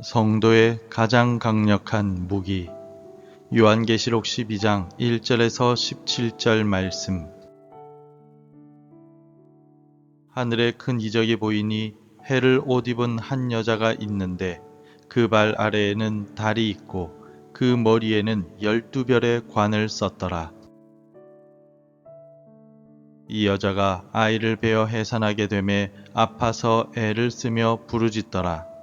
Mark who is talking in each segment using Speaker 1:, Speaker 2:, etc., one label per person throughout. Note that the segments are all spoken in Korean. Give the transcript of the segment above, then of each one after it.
Speaker 1: 성도의 가장 강력한 무기. 요한계시록 12장 1절에서 17절 말씀. 하늘에 큰 이적이 보이니 해를 옷 입은 한 여자가 있는데 그 발 아래에는 달이 있고 그 머리에는 12별의 관을 썼더라. 이 여자가 아이를 베어 해산하게 되매 아파서 애를 쓰며 부르짖더라.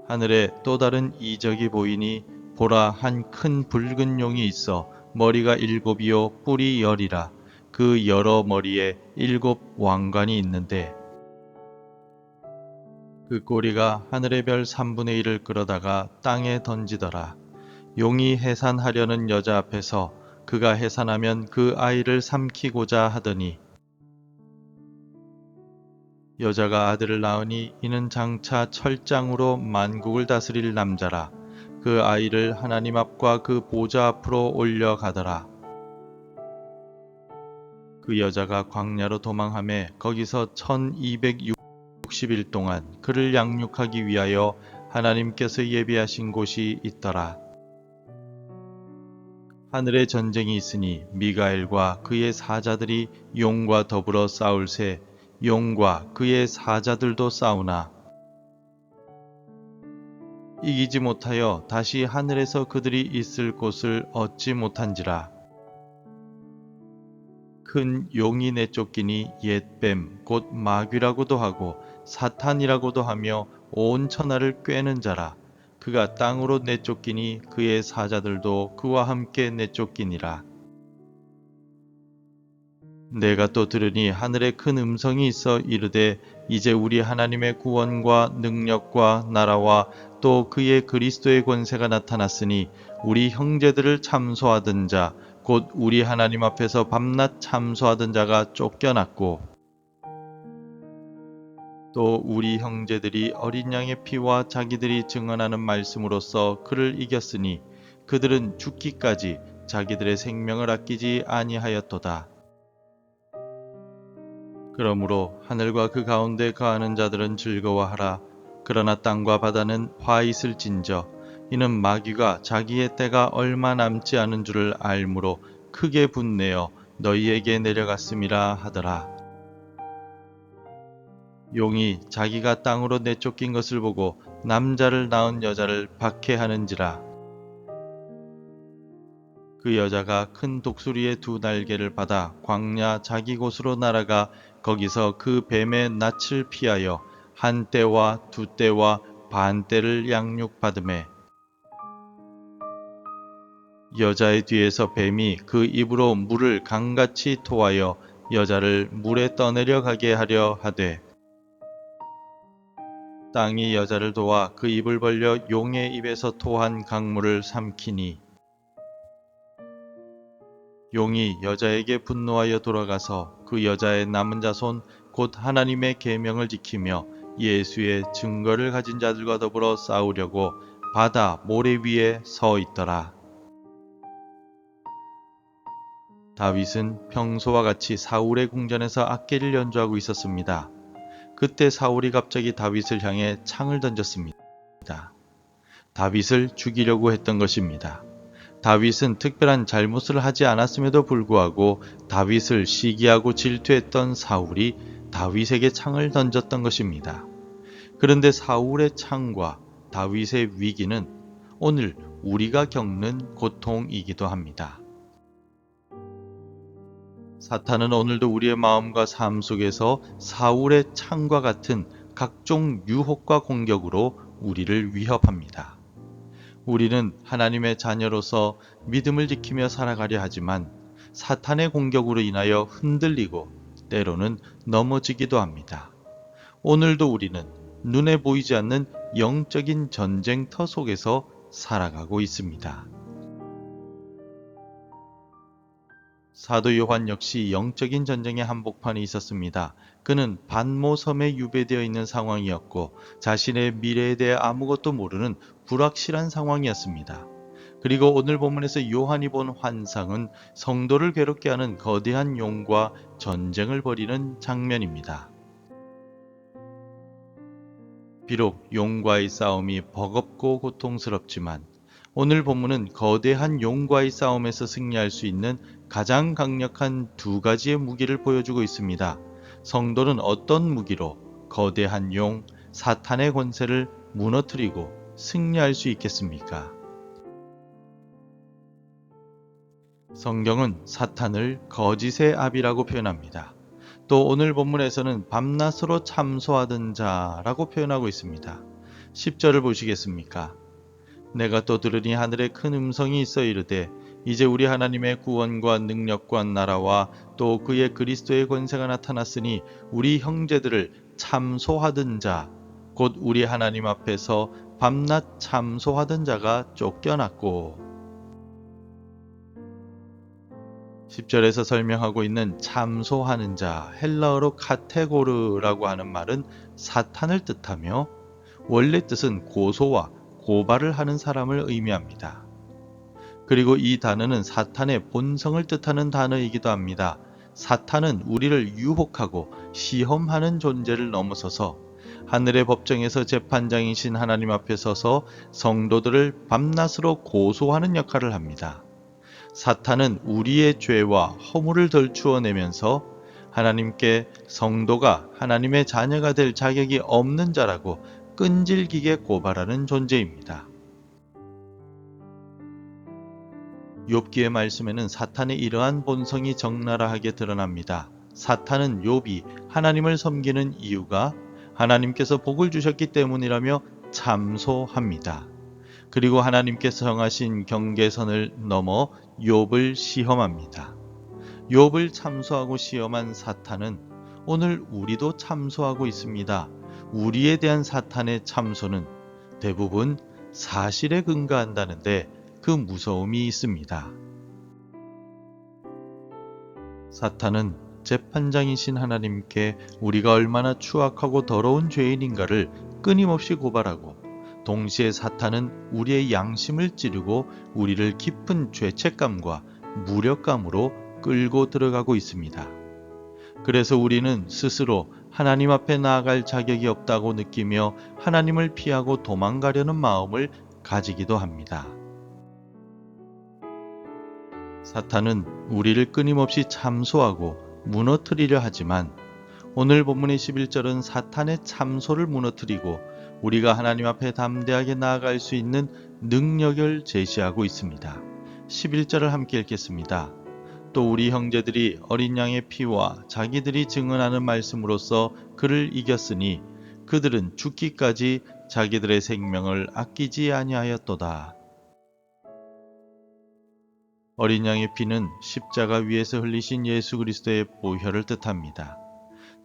Speaker 1: 하늘에 또 다른 이적이 보이니 보라, 한 큰 붉은 용이 있어 머리가 7이요 뿔이 10이라. 그 여러 머리에 7 왕관이 있는데 그 꼬리가 하늘의 별 3분의 1을 끌어다가 땅에 던지더라. 용이 해산하려는 여자 앞에서 그가 해산하면 그 아이를 삼키고자 하더니 여자가 아들을 낳으니 이는 장차 철장으로 만국을 다스릴 남자라. 그 아이를 하나님 앞과 그 보좌 앞으로 올려가더라. 그 여자가 광야로 도망하매 거기서 1260일 동안 그를 양육하기 위하여 하나님께서 예비하신 곳이 있더라. 하늘에 전쟁이 있으니 미가엘과 그의 사자들이 용과 더불어 싸울새 용과 그의 사자들도 싸우나 이기지 못하여 다시 하늘에서 그들이 있을 곳을 얻지 못한지라. 큰 용이 내쫓기니 옛뱀 곧 마귀라고도 하고 사탄이라고도 하며 온 천하를 꿰는 자라. 그가 땅으로 내쫓기니 그의 사자들도 그와 함께 내쫓기니라. 내가 또 들으니 하늘에 큰 음성이 있어 이르되 이제 우리 하나님의 구원과 능력과 나라와 또 그의 그리스도의 권세가 나타났으니 우리 형제들을 참소하던 자 곧 우리 하나님 앞에서 밤낮 참소하던 자가 쫓겨났고 또 우리 형제들이 어린 양의 피와 자기들이 증언하는 말씀으로써 그를 이겼으니 그들은 죽기까지 자기들의 생명을 아끼지 아니하였도다. 그러므로 하늘과 그 가운데 거하는 자들은 즐거워하라. 그러나 땅과 바다는 화 있을진저 이는 마귀가 자기의 때가 얼마 남지 않은 줄을 알므로 크게 분내어 너희에게 내려갔음이라 하더라. 용이 자기가 땅으로 내쫓긴 것을 보고 남자를 낳은 여자를 박해하는지라. 그 여자가 큰 독수리의 2날개를 받아 광야 자기 곳으로 날아가 거기서 그 뱀의 낯을 피하여 1때와 2때와 반때를 양육받으매 여자의 뒤에서 뱀이 그 입으로 물을 강같이 토하여 여자를 물에 떠내려 가게 하려 하되 땅이 여자를 도와 그 입을 벌려 용의 입에서 토한 강물을 삼키니 용이 여자에게 분노하여 돌아가서 그 여자의 남은 자손 곧 하나님의 계명을 지키며 예수의 증거를 가진 자들과 더불어 싸우려고 바다 모래 위에 서 있더라. 다윗은 평소와 같이 사울의 궁전에서 악기를 연주하고 있었습니다. 그때 사울이 갑자기 다윗을 향해 창을 던졌습니다. 다윗을 죽이려고 했던 것입니다. 다윗은 특별한 잘못을 하지 않았음에도 불구하고 다윗을 시기하고 질투했던 사울이 다윗에게 창을 던졌던 것입니다. 그런데 사울의 창과 다윗의 위기는 오늘 우리가 겪는 고통이기도 합니다. 사탄은 오늘도 우리의 마음과 삶 속에서 사울의 창과 같은 각종 유혹과 공격으로 우리를 위협합니다. 우리는 하나님의 자녀로서 믿음을 지키며 살아가려 하지만 사탄의 공격으로 인하여 흔들리고 때로는 넘어지기도 합니다. 오늘도 우리는 눈에 보이지 않는 영적인 전쟁터 속에서 살아가고 있습니다. 사도 요한 역시 영적인 전쟁의 한복판에 있었습니다. 그는 반모섬에 유배되어 있는 상황이었고 자신의 미래에 대해 아무것도 모르는 불확실한 상황이었습니다. 그리고 오늘 본문에서 요한이 본 환상은 성도를 괴롭게 하는 거대한 용과 전쟁을 벌이는 장면입니다. 비록 용과의 싸움이 버겁고 고통스럽지만 오늘 본문은 거대한 용과의 싸움에서 승리할 수 있는 가장 강력한 두 가지의 무기를 보여주고 있습니다. 성도는 어떤 무기로 거대한 용, 사탄의 권세를 무너뜨리고 승리할 수 있겠습니까? 성경은 사탄을 거짓의 아비라고 표현합니다. 또 오늘 본문에서는 밤낮으로 참소하던 자라고 표현하고 있습니다. 10절을 보시겠습니까? 내가 또 들으니 하늘에 큰 음성이 있어 이르되 이제 우리 하나님의 구원과 능력과 나라와 또 그의 그리스도의 권세가 나타났으니 우리 형제들을 참소하던 자, 곧 우리 하나님 앞에서 밤낮 참소하던 자가 쫓겨났고. 10절에서 설명하고 있는 참소하는 자, 헬라어로 카테고르라고 하는 말은 사탄을 뜻하며 원래 뜻은 고소와 고발을 하는 사람을 의미합니다. 그리고 이 단어는 사탄의 본성을 뜻하는 단어이기도 합니다. 사탄은 우리를 유혹하고 시험하는 존재를 넘어서서 하늘의 법정에서 재판장이신 하나님 앞에 서서 성도들을 밤낮으로 고소하는 역할을 합니다. 사탄은 우리의 죄와 허물을 덜추어내면서 하나님께 성도가 하나님의 자녀가 될 자격이 없는 자라고 끈질기게 고발하는 존재입니다. 욥기의 말씀에는 사탄의 이러한 본성이 적나라하게 드러납니다. 사탄은 욥이 하나님을 섬기는 이유가 하나님께서 복을 주셨기 때문이라며 참소합니다. 그리고 하나님께서 정하신 경계선을 넘어 욥을 시험합니다. 욥을 참소하고 시험한 사탄은 오늘 우리도 참소하고 있습니다. 우리에 대한 사탄의 참소는 대부분 사실에 근거한다는데 그 무서움이 있습니다. 사탄은 재판장이신 하나님께 우리가 얼마나 추악하고 더러운 죄인인가를 끊임없이 고발하고 동시에 사탄은 우리의 양심을 찌르고 우리를 깊은 죄책감과 무력감으로 끌고 들어가고 있습니다. 그래서 우리는 스스로 하나님 앞에 나아갈 자격이 없다고 느끼며 하나님을 피하고 도망가려는 마음을 가지기도 합니다. 사탄은 우리를 끊임없이 참소하고 무너뜨리려 하지만 오늘 본문의 11절은 사탄의 참소를 무너뜨리고 우리가 하나님 앞에 담대하게 나아갈 수 있는 능력을 제시하고 있습니다. 11절을 함께 읽겠습니다. 또 우리 형제들이 어린 양의 피와 자기들이 증언하는 말씀으로써 그를 이겼으니 그들은 죽기까지 자기들의 생명을 아끼지 아니하였도다. 어린 양의 피는 십자가 위에서 흘리신 예수 그리스도의 보혈을 뜻합니다.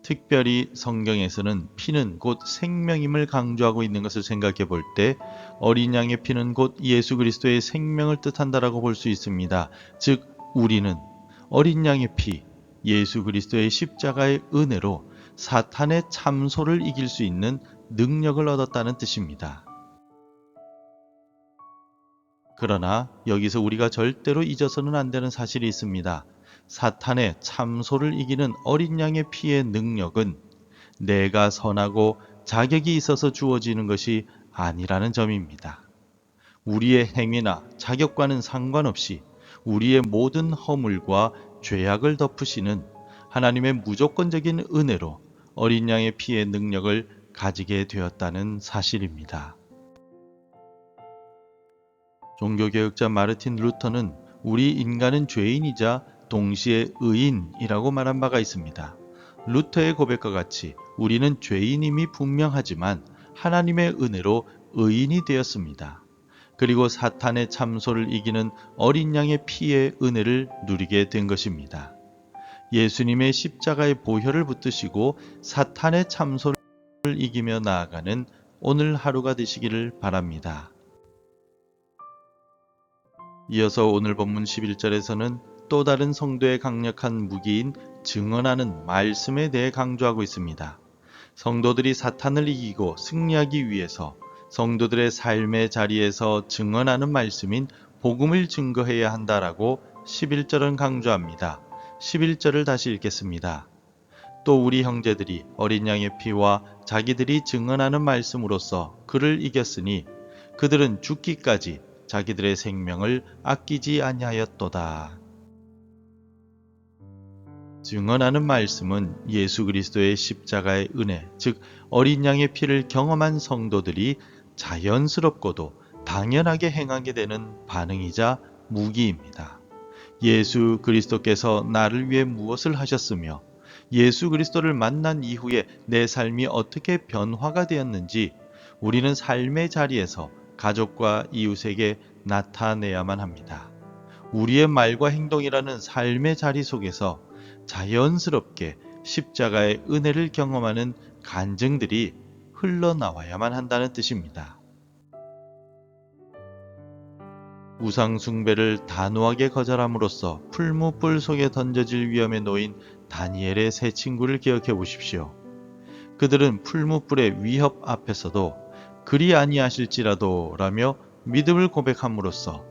Speaker 1: 특별히 성경에서는 피는 곧 생명임을 강조하고 있는 것을 생각해 볼 때 어린 양의 피는 곧 예수 그리스도의 생명을 뜻한다라고 볼 수 있습니다. 즉 우리는 어린 양의 피, 예수 그리스도의 십자가의 은혜로 사탄의 참소를 이길 수 있는 능력을 얻었다는 뜻입니다. 그러나 여기서 우리가 절대로 잊어서는 안 되는 사실이 있습니다. 사탄의 참소를 이기는 어린 양의 피의 능력은 내가 선하고 자격이 있어서 주어지는 것이 아니라는 점입니다. 우리의 행위나 자격과는 상관없이 우리의 모든 허물과 죄악을 덮으시는 하나님의 무조건적인 은혜로 어린 양의 피의 능력을 가지게 되었다는 사실입니다. 종교개혁자 마르틴 루터는 우리 인간은 죄인이자 동시에 의인이라고 말한 바가 있습니다. 루터의 고백과 같이 우리는 죄인임이 분명하지만 하나님의 은혜로 의인이 되었습니다. 그리고 사탄의 참소를 이기는 어린 양의 피의 은혜를 누리게 된 것입니다. 예수님의 십자가의 보혈을 붙드시고 사탄의 참소를 이기며 나아가는 오늘 하루가 되시기를 바랍니다. 이어서 오늘 본문 11절에서는 또 다른 성도의 강력한 무기인 증언하는 말씀에 대해 강조하고 있습니다. 성도들이 사탄을 이기고 승리하기 위해서 성도들의 삶의 자리에서 증언하는 말씀인 복음을 증거해야 한다라고 11절은 강조합니다. 11절을 다시 읽겠습니다. 또 우리 형제들이 어린 양의 피와 자기들이 증언하는 말씀으로써 그를 이겼으니 그들은 죽기까지 자기들의 생명을 아끼지 아니하였도다. 증언하는 말씀은 예수 그리스도의 십자가의 은혜, 즉 어린 양의 피를 경험한 성도들이 자연스럽고도 당연하게 행하게 되는 반응이자 무기입니다. 예수 그리스도께서 나를 위해 무엇을 하셨으며 예수 그리스도를 만난 이후에 내 삶이 어떻게 변화가 되었는지 우리는 삶의 자리에서 가족과 이웃에게 나타내야만 합니다. 우리의 말과 행동이라는 삶의 자리 속에서 자연스럽게 십자가의 은혜를 경험하는 간증들이 흘러나와야만 한다는 뜻입니다. 우상숭배를 단호하게 거절함으로써 풀무불 속에 던져질 위험에 놓인 다니엘의 세 친구를 기억해 보십시오. 그들은 풀무불의 위협 앞에서도 그리 아니하실지라도 라며 믿음을 고백함으로써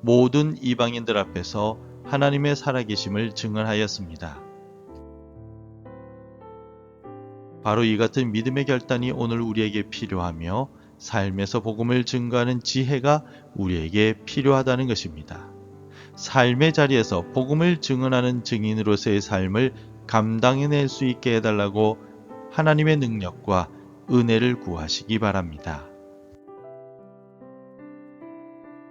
Speaker 1: 모든 이방인들 앞에서 하나님의 살아계심을 증언하였습니다. 바로 이 같은 믿음의 결단이 오늘 우리에게 필요하며 삶에서 복음을 증거하는 지혜가 우리에게 필요하다는 것입니다. 삶의 자리에서 복음을 증언하는 증인으로서의 삶을 감당해낼 수 있게 해달라고 하나님의 능력과 은혜를 구하시기 바랍니다.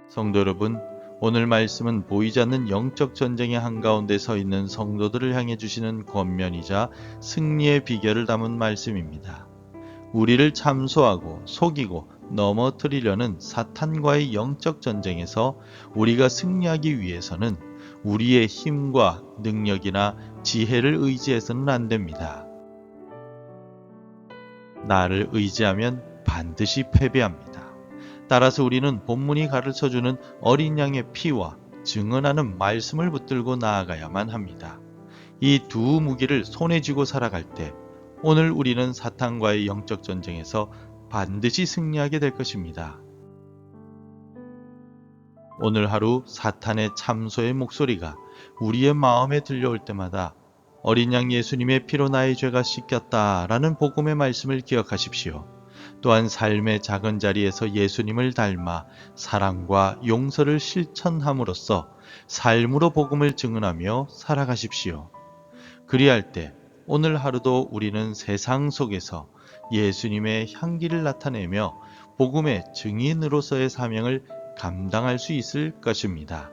Speaker 1: 성도 여러분, 오늘 말씀은 보이지 않는 영적 전쟁의 한가운데 서 있는 성도들을 향해 주시는 권면이자 승리의 비결을 담은 말씀입니다. 우리를 참소하고 속이고 넘어뜨리려는 사탄과의 영적 전쟁에서 우리가 승리하기 위해서는 우리의 힘과 능력이나 지혜를 의지해서는 안 됩니다. 나를 의지하면 반드시 패배합니다. 따라서 우리는 본문이 가르쳐주는 어린 양의 피와 증언하는 말씀을 붙들고 나아가야만 합니다. 이 두 무기를 손에 쥐고 살아갈 때 오늘 우리는 사탄과의 영적 전쟁에서 반드시 승리하게 될 것입니다. 오늘 하루 사탄의 참소의 목소리가 우리의 마음에 들려올 때마다 어린 양 예수님의 피로 나의 죄가 씻겼다라는 복음의 말씀을 기억하십시오. 또한 삶의 작은 자리에서 예수님을 닮아 사랑과 용서를 실천함으로써 삶으로 복음을 증언하며 살아가십시오. 그리할 때 오늘 하루도 우리는 세상 속에서 예수님의 향기를 나타내며 복음의 증인으로서의 사명을 감당할 수 있을 것입니다.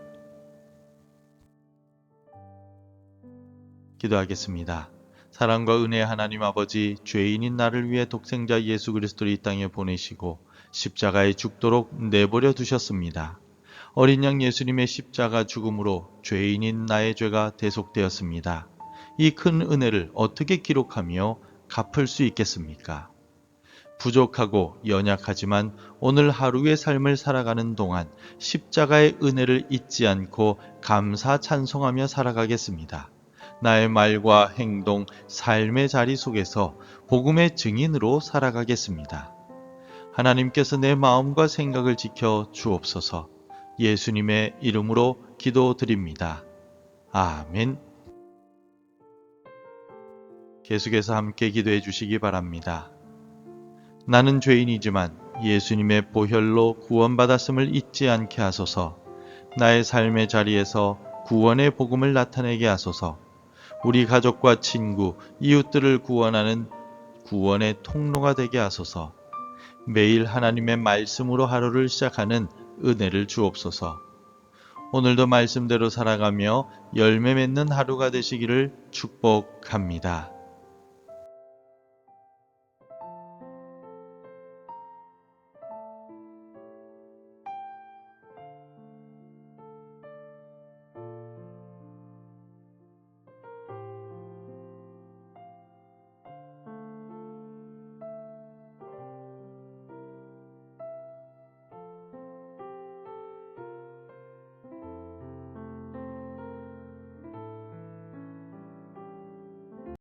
Speaker 1: 기도하겠습니다. 사랑과 은혜의 하나님 아버지, 죄인인 나를 위해 독생자 예수 그리스도를 이 땅에 보내시고 십자가에 죽도록 내버려 두셨습니다. 어린 양 예수님의 십자가 죽음으로 죄인인 나의 죄가 대속되었습니다. 이 큰 은혜를 어떻게 기록하며 갚을 수 있겠습니까? 부족하고 연약하지만 오늘 하루의 삶을 살아가는 동안 십자가의 은혜를 잊지 않고 감사 찬송하며 살아가겠습니다. 나의 말과 행동, 삶의 자리 속에서 복음의 증인으로 살아가겠습니다. 하나님께서 내 마음과 생각을 지켜 주옵소서. 예수님의 이름으로 기도드립니다. 아멘. 계속해서 함께 기도해 주시기 바랍니다. 나는 죄인이지만 예수님의 보혈로 구원받았음을 잊지 않게 하소서. 나의 삶의 자리에서 구원의 복음을 나타내게 하소서. 우리 가족과 친구, 이웃들을 구원하는 구원의 통로가 되게 하소서. 매일 하나님의 말씀으로 하루를 시작하는 은혜를 주옵소서. 오늘도 말씀대로 살아가며 열매 맺는 하루가 되시기를 축복합니다.